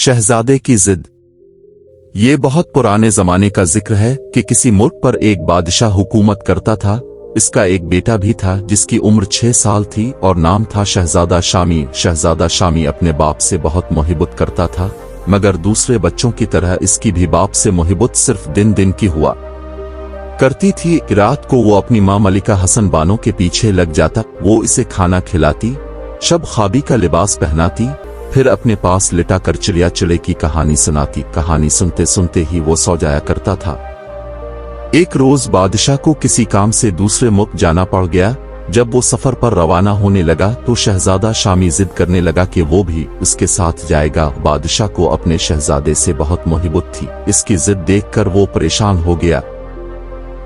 शहजादे की जिद। ये बहुत पुराने जमाने का जिक्र है कि किसी मुल्क पर एक बादशाह हुकूमत करता था। इसका एक बेटा भी था जिसकी उम्र 6 साल थी और नाम था शहजादा शामी। शहजादा शामी अपने बाप से बहुत मोहब्बत करता था, मगर दूसरे बच्चों की तरह इसकी भी बाप से मोहब्बत सिर्फ दिन दिन की हुआ करती थी। रात को वो अपनी माँ मलिका हसन बानो के पीछे लग जाता। वो इसे खाना खिलाती, शब ख्वाबी का लिबास पहनाती, फिर अपने पास लिटा कर चिड़िया चिड़े की कहानी सुनाती। कहानी सुनते सुनते ही वो सो जाया करता था। एक रोज बादशाह को किसी काम से दूसरे मुल्क जाना पड़ गया। जब वो सफर पर रवाना होने लगा तो शहजादा शामी जिद करने लगा कि वो भी उसके साथ जाएगा। बादशाह को अपने शहजादे से बहुत मोहब्बत थी। इसकी जिद देखकर वो परेशान हो गया।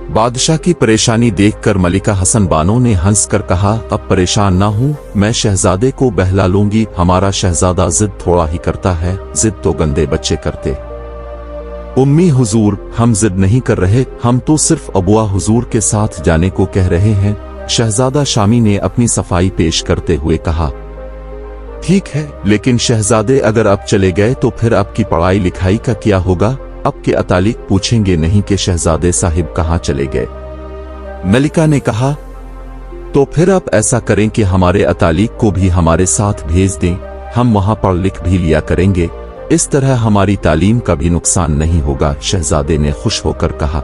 बादशाह की परेशानी देखकर मलिका हसन बानो ने हंसकर कहा, अब परेशान ना हूं, मैं शहजादे को बहला लूंगी। हमारा शहजादा जिद थोड़ा ही करता है, जिद तो गंदे बच्चे करते। उम्मी हुजूर, हम जिद नहीं कर रहे, हम तो सिर्फ अबुआ हुजूर के साथ जाने को कह रहे हैं। शहजादा शामी ने अपनी सफाई पेश करते हुए कहा, ठीक है, लेकिन शहजादे अगर अब चले गए तो फिर आपकी पढ़ाई लिखाई का क्या होगा? अब के अतालिक पूछेंगे नहीं कि शहजादे साहिब कहाँ चले गए। मलिका ने कहा, तो फिर आप ऐसा करें कि हमारे अतालिक को भी हमारे साथ भेज दें, हम वहां पढ़ लिख भी लिया करेंगे। इस तरह हमारी तालीम का भी नुकसान नहीं होगा। शहजादे ने खुश होकर कहा,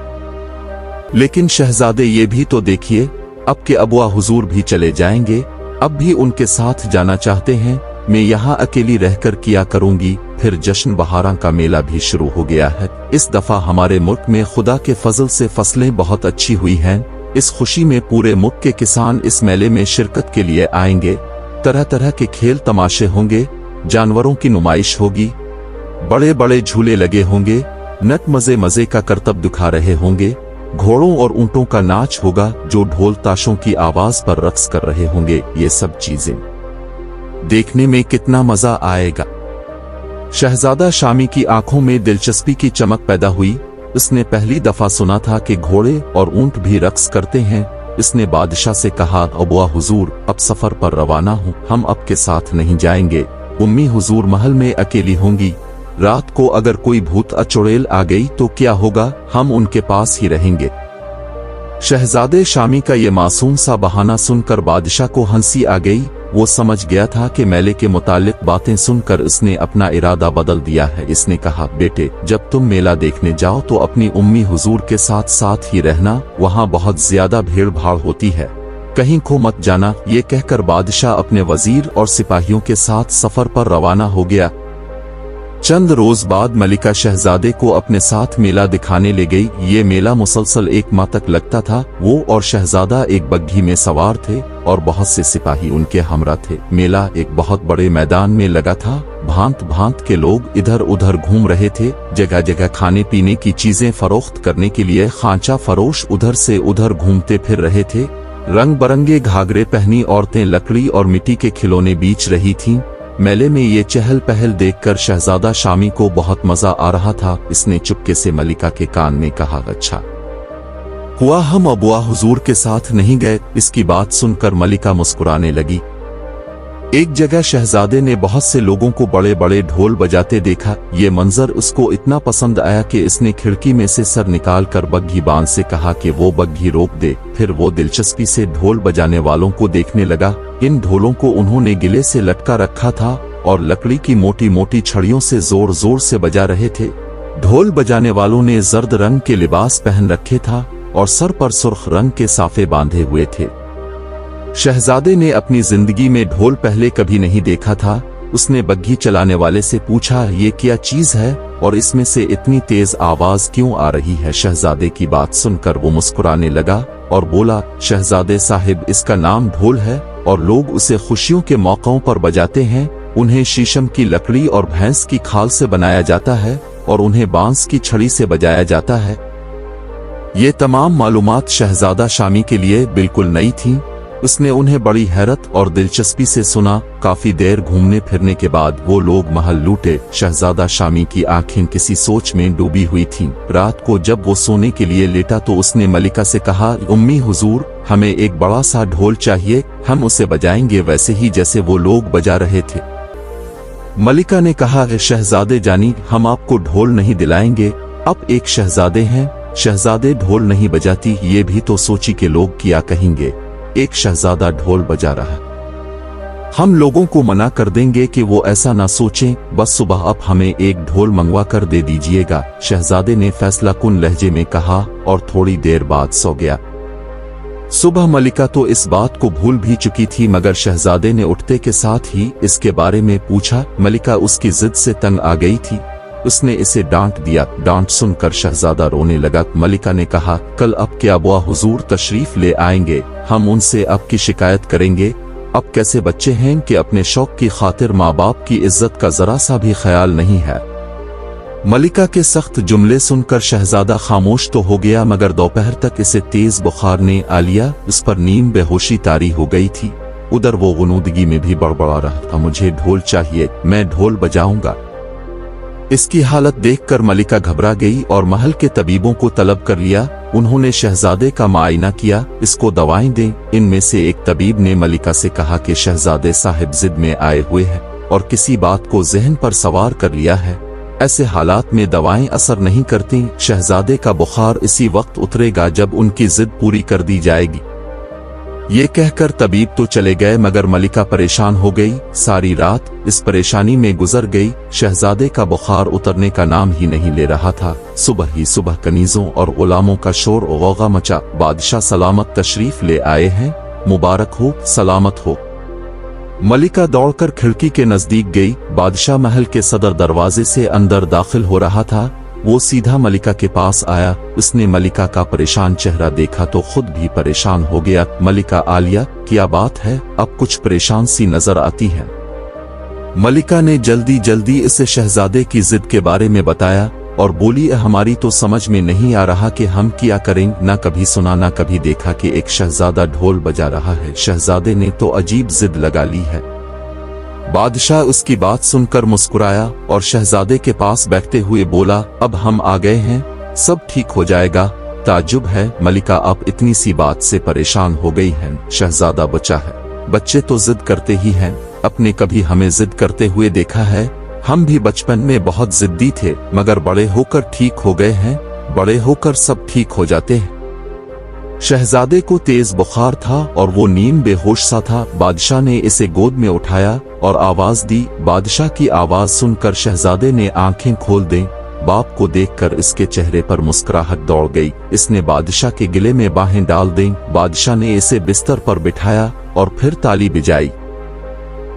लेकिन शहजादे ये भी तो देखिए, अब के अबुआ हुजूर भी चले जाएंगे, अब भी उनके साथ जाना चाहते हैं। मैं यहाँ अकेली रहकर किया करूंगी। फिर जश्न बहारां का मेला भी शुरू हो गया है। इस दफा हमारे मुल्क में खुदा के फजल से फसलें बहुत अच्छी हुई हैं। इस खुशी में पूरे मुल्क के किसान इस मेले में शिरकत के लिए आएंगे। तरह तरह के खेल तमाशे होंगे, जानवरों की नुमाइश होगी, बड़े बड़े झूले लगे होंगे, नट मजे मजे का करतब दिखा रहे होंगे, घोड़ों और ऊंटों का नाच होगा जो ढोल ताशों की आवाज पर रक्स कर रहे होंगे। ये सब चीजें देखने में कितना मजा आएगा। शहजादा शामी की आंखों में दिलचस्पी की चमक पैदा हुई। उसने पहली दफा सुना था कि घोड़े और ऊंट भी रक्स करते हैं। इसने बादशाह से कहा, अबुआ हुजूर, अब सफर पर रवाना हूं, हम अब के साथ नहीं जाएंगे। उम्मी हुजूर महल में अकेली होंगी। रात को अगर कोई भूत अचुड़ैल आ गई तो क्या होगा? हम उनके पास ही रहेंगे। शहजादे शामी का ये मासूम सा बहाना सुनकर बादशाह को हंसी आ गई। वो समझ गया था कि मेले के मुतालिक बातें सुनकर उसने अपना इरादा बदल दिया है। इसने कहा, बेटे, जब तुम मेला देखने जाओ तो अपनी उम्मी हुजूर के साथ साथ ही रहना, वहाँ बहुत ज्यादा भीड़ भाड़ होती है, कहीं खो मत जाना। ये कहकर बादशाह अपने वजीर और सिपाहियों के साथ सफर पर रवाना हो गया। चंद रोज बाद मलिका शहजादे को अपने साथ मेला दिखाने ले गई। ये मेला मुसलसल 1 माह तक लगता था। वो और शहजादा एक बग्घी में सवार थे और बहुत से सिपाही उनके हमरा थे। मेला एक बहुत बड़े मैदान में लगा था। भांत भांत के लोग इधर उधर घूम रहे थे। जगह जगह खाने पीने की चीजें फरोख्त करने के लिए खांचा फरोश उधर से उधर घूमते फिर रहे थे। रंग बरंगे घाघरे पहनी औरतें लकड़ी और मिट्टी के खिलौने बेच रही थीं। मेले में ये चहल पहल देखकर शहजादा शामी को बहुत मजा आ रहा था। इसने चुपके से मलिका के कान में कहा, अच्छा हुआ हम अबुआ हुजूर के साथ नहीं गए। इसकी बात सुनकर मलिका मुस्कुराने लगी। एक जगह शहजादे ने बहुत से लोगों को बड़े बड़े ढोल बजाते देखा। ये मंजर उसको इतना पसंद आया कि इसने खिड़की में से सर निकालकर बग्घी बान से कहा कि वो बग्घी रोक दे। फिर वो दिलचस्पी से ढोल बजाने वालों को देखने लगा। इन ढोलों को उन्होंने गिले से लटका रखा था और लकड़ी की मोटी मोटी छड़ियों से जोर जोर से बजा रहे थे। ढोल बजाने वालों ने जर्द रंग के लिबास पहन रखे था और सर पर सुर्ख रंग के साफे बांधे हुए थे। शहजादे ने अपनी जिंदगी में ढोल पहले कभी नहीं देखा था। उसने बग्घी चलाने वाले से पूछा, ये क्या चीज है और इसमें से इतनी तेज आवाज क्यों आ रही है? शहजादे की बात सुनकर वो मुस्कुराने लगा और बोला, शहजादे साहिब, इसका नाम ढोल है और लोग उसे खुशियों के मौकों पर बजाते हैं। उन्हें शीशम की लकड़ी और भैंस की खाल से बनाया जाता है और उन्हें बांस की छड़ी से बजाया जाता है। ये तमाम मालूमात शहजादा शामी के लिए बिल्कुल नई थीं। उसने उन्हें बड़ी हैरत और दिलचस्पी से सुना। काफी देर घूमने फिरने के बाद वो लोग महल लूटे। शहजादा शामी की आंखें किसी सोच में डूबी हुई थीं। रात को जब वो सोने के लिए लेटा तो उसने मलिका से कहा, उम्मी हुजूर, हमें एक बड़ा सा ढोल चाहिए, हम उसे बजाएंगे वैसे ही जैसे वो लोग बजा रहे थे। मलिका ने कहा, शहजादे जानी, हम आपको ढोल नहीं दिलाएंगे, आप एक शहजादे हैं, शहजादे ढोल नहीं बजाती, ये भी तो सोची के लोग क्या कहेंगे, एक शहजादा ढोल बजा रहा। हम लोगों को मना कर देंगे कि वो ऐसा ना सोचें, बस सुबह आप हमें एक ढोल मंगवा कर दे दीजिएगा, शहजादे ने फैसला कुन लहजे में कहा और थोड़ी देर बाद सो गया। सुबह मलिका तो इस बात को भूल भी चुकी थी, मगर शहजादे ने उठते के साथ ही इसके बारे में पूछा। मलिका उसकी जिद से तंग आ गई थी, उसने इसे डांट दिया। डांट सुनकर शहजादा रोने लगा। मलिका ने कहा, कल आपके अबुआ हुजूर तशरीफ ले आएंगे, हम उनसे आपकी शिकायत करेंगे। अब कैसे बच्चे हैं कि अपने शौक की खातिर माँ बाप की इज्जत का जरा सा भी ख्याल नहीं है। मलिका के सख्त जुमले सुनकर शहजादा खामोश तो हो गया, मगर दोपहर तक इसे तेज बुखार ने आ लिया, इस पर नींद बेहोशी तारी हो गई थी। उधर वो गुनूदगी में भी बड़बड़ा रहा था, मुझे ढोल चाहिए, मैं ढोल बजाऊंगा। इसकी हालत देखकर मलिका घबरा गई और महल के तबीबों को तलब कर लिया। उन्होंने शहजादे का मुआयना किया, इसको दवाएं दें। इनमें से एक तबीब ने मलिका से कहा कि शहजादे साहिब जिद में आए हुए हैं और किसी बात को जहन पर सवार कर लिया है, ऐसे हालात में दवाएं असर नहीं करती, शहजादे का बुखार इसी वक्त उतरेगा जब उनकी जिद पूरी कर दी जाएगी। ये कहकर तबीब तो चले गए, मगर मलिका परेशान हो गई। सारी रात इस परेशानी में गुजर गई। शहजादे का बुखार उतरने का नाम ही नहीं ले रहा था। सुबह ही सुबह कनीजों और गुलामों का शोर और गौगा मचा। बादशाह सलामत तशरीफ ले आए हैं, मुबारक हो, सलामत हो। मलिका दौड़कर खिड़की के नजदीक गई। बादशाह महल के सदर दरवाजे से अंदर दाखिल हो रहा था। वो सीधा मलिका के पास आया। उसने मलिका का परेशान चेहरा देखा तो खुद भी परेशान हो गया। मलिका आलिया, क्या बात है, अब कुछ परेशान सी नजर आती है। मलिका ने जल्दी जल्दी इसे शहजादे की जिद के बारे में बताया और बोली, हमारी तो समझ में नहीं आ रहा कि हम क्या करें, ना कभी सुना ना कभी देखा कि एक शहजादा ढोल बजा रहा है। शहजादे ने तो अजीब जिद लगा ली है। बादशाह उसकी बात सुनकर मुस्कुराया और शहजादे के पास बैठते हुए बोला, अब हम आ गए हैं, सब ठीक हो जाएगा। ताज्जुब है मलिका आप इतनी सी बात से परेशान हो गई हैं। शहजादा बच्चा है, बच्चे तो जिद करते ही हैं, अपने कभी हमें जिद करते हुए देखा है? हम भी बचपन में बहुत जिद्दी थे, मगर बड़े होकर ठीक हो गए हैं, बड़े होकर सब ठीक हो जाते हैं। शहजादे को तेज बुखार था और वो नींद बेहोश सा था। बादशाह ने इसे गोद में उठाया और आवाज दी। बादशाह की आवाज सुनकर शहजादे ने आंखें खोल दें। बाप को देखकर इसके चेहरे पर मुस्कुराहट दौड़ गई। इसने बादशाह के गले में बाहें डाल दें। बादशाह ने इसे बिस्तर पर बिठाया और फिर ताली बजाई।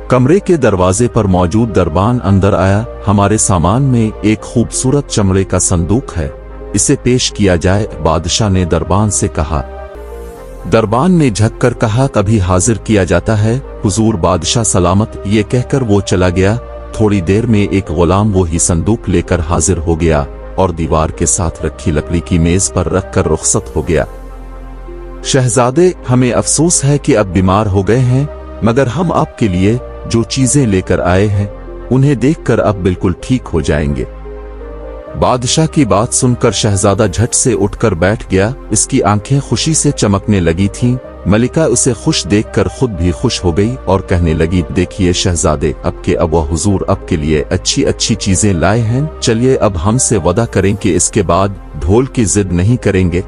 कमरे के दरवाजे पर मौजूद दरबान अंदर आया। हमारे सामान में एक खूबसूरत चमड़े का संदूक है, इसे पेश किया जाए, बादशाह ने दरबान से कहा। दरबान ने झक कर कहा, कभी हाजिर किया जाता है हुजूर, बादशाह सलामत। ये कहकर वो चला गया। थोड़ी देर में एक गुलाम वही संदूक लेकर हाजिर हो गया और दीवार के साथ रखी लकड़ी की मेज पर रखकर रुखसत हो गया। शहजादे, हमें अफसोस है कि अब बीमार हो गए हैं, मगर हम आपके लिए जो चीजें लेकर आए हैं उन्हें देखकर अब बिल्कुल ठीक हो जाएंगे। बादशाह की बात सुनकर शहजादा झट से उठकर बैठ गया। इसकी आंखें खुशी से चमकने लगी थीं। मलिका उसे खुश देखकर खुद भी खुश हो गई और कहने लगी, देखिए शहजादे, अब के अबुआ हुजूर अब के लिए अच्छी अच्छी चीजें लाए हैं, चलिए अब हमसे वादा करें कि इसके बाद ढोल की जिद नहीं करेंगे।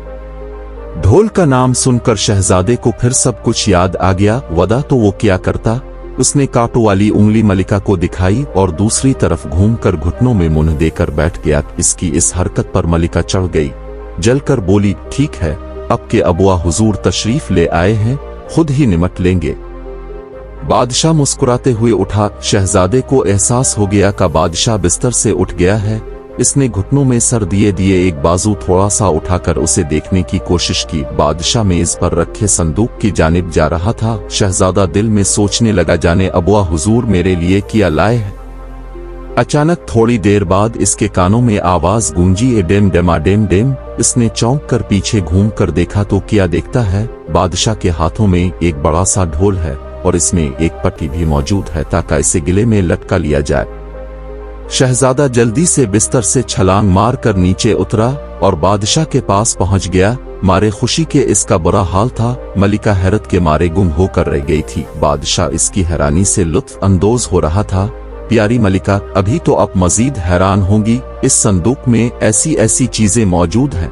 ढोल का नाम सुनकर शहजादे को फिर सब कुछ याद आ गया। वादा तो वो क्या करता। उसने कांटों वाली उंगली मलिका को दिखाई और दूसरी तरफ घूमकर घुटनों में मुंह देकर बैठ गया। इसकी इस हरकत पर मलिका चढ़ गई, जलकर बोली, ठीक है, अब के अबुआ हुजूर तशरीफ ले आए हैं, खुद ही निमट लेंगे। बादशाह मुस्कुराते हुए उठा। शहजादे को एहसास हो गया कि बादशाह बिस्तर से उठ गया है। इसने घुटनों में सर दिए दिए एक बाजू थोड़ा सा उठाकर उसे देखने की कोशिश की। बादशाह मेज पर रखे संदूक की जानिब जा रहा था। शहजादा दिल में सोचने लगा, जाने अबुआ हुजूर मेरे लिए क्या लाए हैं। अचानक थोड़ी देर बाद इसके कानों में आवाज गूंजी, ए डेम डेमा डेम डेम। इसने चौंक कर पीछे घूम कर देखा तो क्या देखता है, बादशाह के हाथों में एक बड़ा सा ढोल है और इसमें एक पट्टी भी मौजूद है ताकि इसे गले में लटका लिया जाए। शहजादा जल्दी से बिस्तर से छलांग मार कर नीचे उतरा और बादशाह के पास पहुंच गया। मारे खुशी के इसका बुरा हाल था। मलिका हैरत के मारे गुम होकर रह गई थी। बादशाह इसकी हैरानी से लुत्फ अंदोज हो रहा था। प्यारी मलिका, अभी तो आप मजीद हैरान होंगी, इस संदूक में ऐसी ऐसी चीजें मौजूद हैं।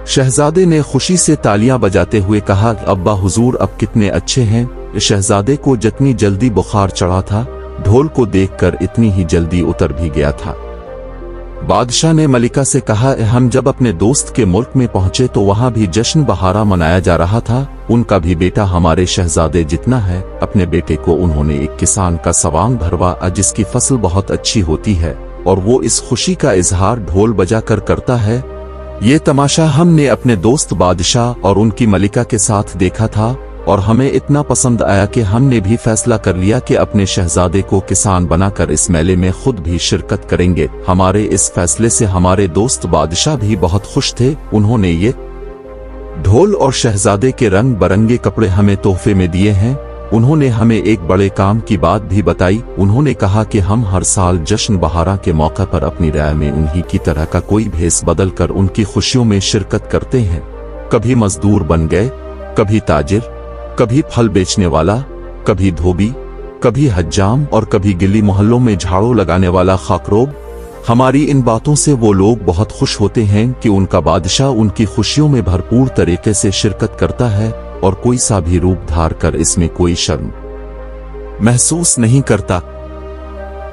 शहजादे ने खुशी से तालियां बजाते हुए कहा, अब्बा हुजूर अब कितने अच्छे हैं। शहजादे को जितनी जल्दी बुखार चढ़ा था, ढोल को देखकर इतनी ही जल्दी उतर भी गया था। बादशाह ने मलिका से कहा, हम जब अपने दोस्त के मुल्क में पहुंचे तो वहां भी जश्न बहारा मनाया जा रहा था। उनका भी बेटा हमारे शहजादे जितना है। अपने बेटे को उन्होंने एक किसान का सवांग भरवा, जिसकी फसल बहुत अच्छी होती है, और वो इस खुशी का इजहार ढोल बजाकर करता है। ये तमाशा हमने अपने दोस्त बादशाह और उनकी मलिका के साथ देखा था, और हमें इतना पसंद आया कि हमने भी फैसला कर लिया कि अपने शहजादे को किसान बनाकर इस मेले में खुद भी शिरकत करेंगे। हमारे इस फैसले से हमारे दोस्त बादशाह भी बहुत खुश थे। उन्होंने ये ढोल और शहजादे के रंग बरंगे कपड़े हमें तोहफे में दिए हैं। उन्होंने हमें एक बड़े काम की बात भी बताई। उन्होंने कहा कि हम हर साल जश्न बहारा के मौके पर अपनी राय में उन्हीं की तरह का कोई भेस बदल कर उनकी खुशियों में शिरकत करते हैं। कभी मजदूर बन गए, कभी ताजिर, कभी फल बेचने वाला, कभी धोबी, कभी हज्जाम और कभी गिली मोहल्लों में झाड़ू लगाने वाला खाकरोब। हमारी इन बातों से वो लोग बहुत खुश होते हैं कि उनका बादशाह उनकी खुशियों में भरपूर तरीके से शिरकत करता है और कोई सा भी रूप धार कर इसमें कोई शर्म महसूस नहीं करता।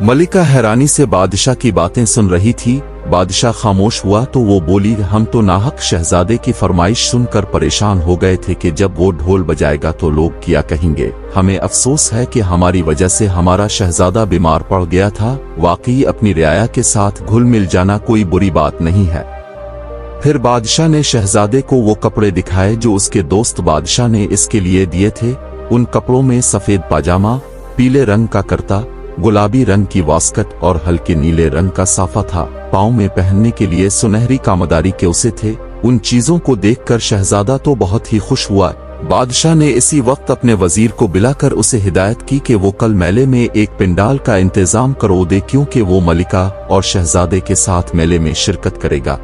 मलिका हैरानी से बादशाह की बातें सुन रही थी। बादशाह खामोश हुआ तो वो बोली, हम तो नाहक शहजादे की फरमाइश सुनकर परेशान हो गए थे कि जब वो ढोल बजाएगा तो लोग क्या कहेंगे। हमें अफसोस है कि हमारी वजह से हमारा शहजादा बीमार पड़ गया था। वाकई अपनी रियाया के साथ घुल मिल जाना कोई बुरी बात नहीं है। फिर बादशाह ने शहजादे को वो कपड़े दिखाए जो उसके दोस्त बादशाह ने इसके लिए दिए थे। उन कपड़ों में सफेद पाजामा, पीले रंग का करता, गुलाबी रंग की वास्कट और हल्के नीले रंग का साफा था। पाँव में पहनने के लिए सुनहरी कामदारी के उसे थे। उन चीजों को देखकर शहजादा तो बहुत ही खुश हुआ। बादशाह ने इसी वक्त अपने वजीर को बुलाकर उसे हिदायत की कि वो कल मेले में एक पिंडाल का इंतजाम करो दे, क्योंकि वो मलिका और शहजादे के साथ मेले में शिरकत करेगा।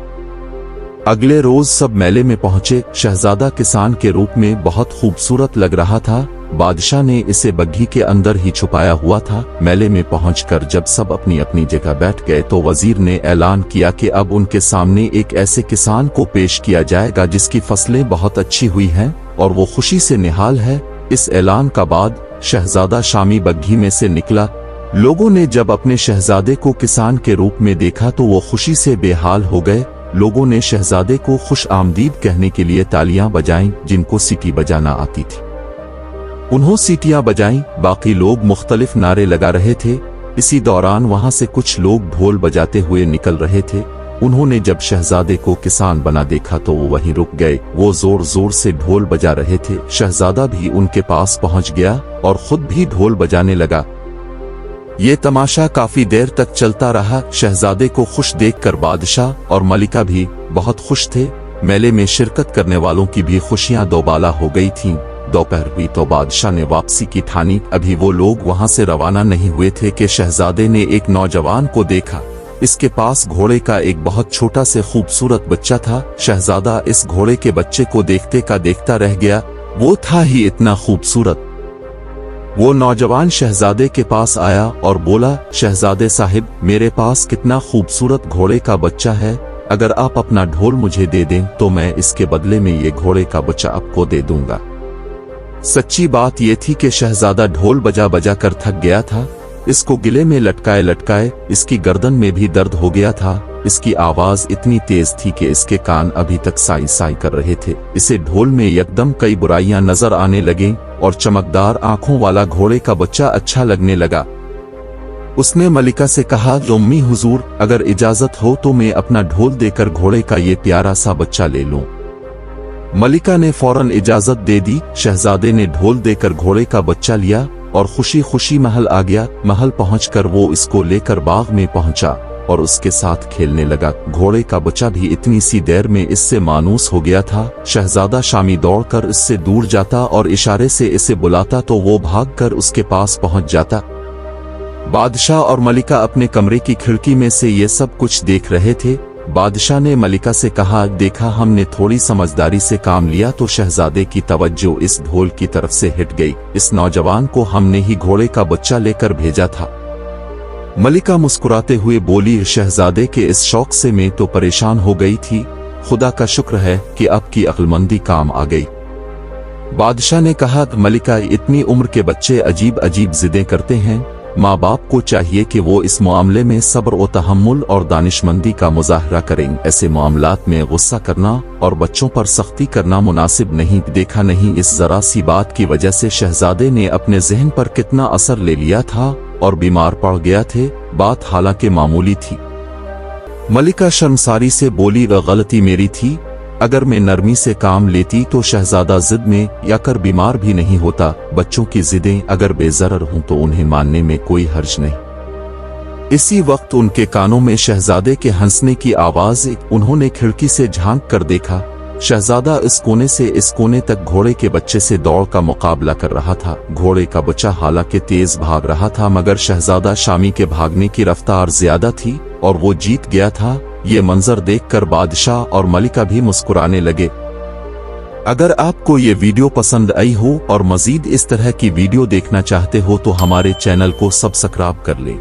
अगले रोज सब मेले में पहुंचे। शहजादा किसान के रूप में बहुत खूबसूरत लग रहा था। बादशाह ने इसे बग्घी के अंदर ही छुपाया हुआ था। मेले में पहुंचकर जब सब अपनी अपनी जगह बैठ गए तो वजीर ने ऐलान किया कि अब उनके सामने एक ऐसे किसान को पेश किया जाएगा जिसकी फसलें बहुत अच्छी हुई हैं और वो खुशी से निहाल है। इस ऐलान का बाद शहजादा शामी बग्घी में से निकला। लोगों ने जब अपने शहजादे को किसान के रूप में देखा तो वो खुशी से बेहाल हो गए। लोगों ने शहजादे को खुश आमदीद कहने के लिए तालियां बजाईं, जिनको सीटी बजाना आती थी उन्होंने सीटियां बजाईं। बाकी लोग मुख्तलिफ नारे लगा रहे थे। इसी दौरान वहां से कुछ लोग ढोल बजाते हुए निकल रहे थे। उन्होंने जब शहजादे को किसान बना देखा तो वो वहीं रुक गए। वो जोर जोर से ढोल बजा रहे थे। शहजादा भी उनके पास पहुंच गया और खुद भी ढोल बजाने लगा। ये तमाशा काफी देर तक चलता रहा। शहजादे को खुश देखकर बादशाह और मलिका भी बहुत खुश थे। मेले में शिरकत करने वालों की भी खुशियां दोबाला हो गई थीं। दोपहर हुई तो बादशाह ने वापसी की ठानी। अभी वो लोग वहां से रवाना नहीं हुए थे कि शहजादे ने एक नौजवान को देखा। इसके पास घोड़े का एक बहुत छोटा से खूबसूरत बच्चा था। शहजादा इस घोड़े के बच्चे को देखते का देखता रह गया। वो था ही इतना खूबसूरत। वो नौजवान शहजादे के पास आया और बोला, शहजादे साहिब, मेरे पास कितना खूबसूरत घोड़े का बच्चा है। अगर आप अपना ढोल मुझे दे दें तो मैं इसके बदले में ये घोड़े का बच्चा आपको दे दूंगा। सच्ची बात ये थी कि शहजादा ढोल बजा बजा कर थक गया था। इसको गिले में लटकाए लटकाए इसकी गर्दन में भी दर्द हो गया था। इसकी आवाज इतनी तेज थी कि इसके कान अभी तक साई साई कर रहे थे। इसे ढोल में यकदम कई बुराइयां नजर आने लगीं और चमकदार आंखों वाला घोड़े का बच्चा अच्छा लगने लगा। उसने मलिका से कहा, उम्मी हुजूर, अगर इजाजत हो तो मैं अपना ढोल देकर घोड़े का ये प्यारा सा बच्चा ले लूं। मलिका ने फौरन इजाजत दे दी। शहजादे ने ढोल देकर घोड़े का बच्चा लिया और खुशी खुशी महल आ गया। महल पहुंचकर वो इसको लेकर बाग में पहुंचा और उसके साथ खेलने लगा। घोड़े का बच्चा भी इतनी सी देर में इससे मानूस हो गया था। शहजादा शामी दौड़कर इससे दूर जाता और इशारे से इसे बुलाता तो वो भागकर उसके पास पहुंच जाता। बादशाह और मलिका अपने कमरे की खिड़की में से ये सब कुछ देख रहे थे। बादशाह ने मलिका से कहा, देखा, हमने थोड़ी समझदारी से काम लिया तो शहजादे की तवज्जो इस ढोल की तरफ से हट गई। इस नौजवान को हमने ही घोड़े का बच्चा लेकर भेजा था। मलिका मुस्कुराते हुए बोली, शहजादे के इस शौक से मैं तो परेशान हो गई थी, खुदा का शुक्र है कि अब की अक्लमंदी काम आ गई। बादशाह ने कहा, मलिका, इतनी उम्र के बच्चे अजीब अजीब जिदें करते हैं, माँ बाप को चाहिए कि वो इस मामले में सब्र व तहम्मुल और दानिशमंदी का मुजाहरा करें। ऐसे मामलात में गुस्सा करना और बच्चों पर सख्ती करना मुनासिब नहीं। देखा नहीं, इस जरा सी बात की वजह से शहजादे ने अपने जहन पर कितना असर ले लिया था और बीमार पड़ गया थे। बात हालांकि मामूली थी। मलिका शर्मसारी से बोली, वह गलती मेरी थी, अगर मैं नरमी से काम लेती तो शहजादा जिद में या कर बीमार भी नहीं होता। बच्चों की जिदें अगर बेज़रर हों तो उन्हें मानने में कोई हर्ज नहीं। इसी वक्त उनके कानों में शहजादे के हंसने की आवाज। उन्होंने खिड़की से झांक कर देखा, शहजादा इस कोने से इस कोने तक घोड़े के बच्चे से दौड़ का मुकाबला कर रहा था। घोड़े का बच्चा हालांकि तेज भाग रहा था, मगर शहजादा शामी के भागने की रफ्तार ज्यादा थी और वो जीत गया था। ये मंजर देखकर बादशाह और मलिका भी मुस्कुराने लगे। अगर आपको ये वीडियो पसंद आई हो और मजीद इस तरह की वीडियो देखना चाहते हो तो हमारे चैनल को सब्सक्राइब कर लें।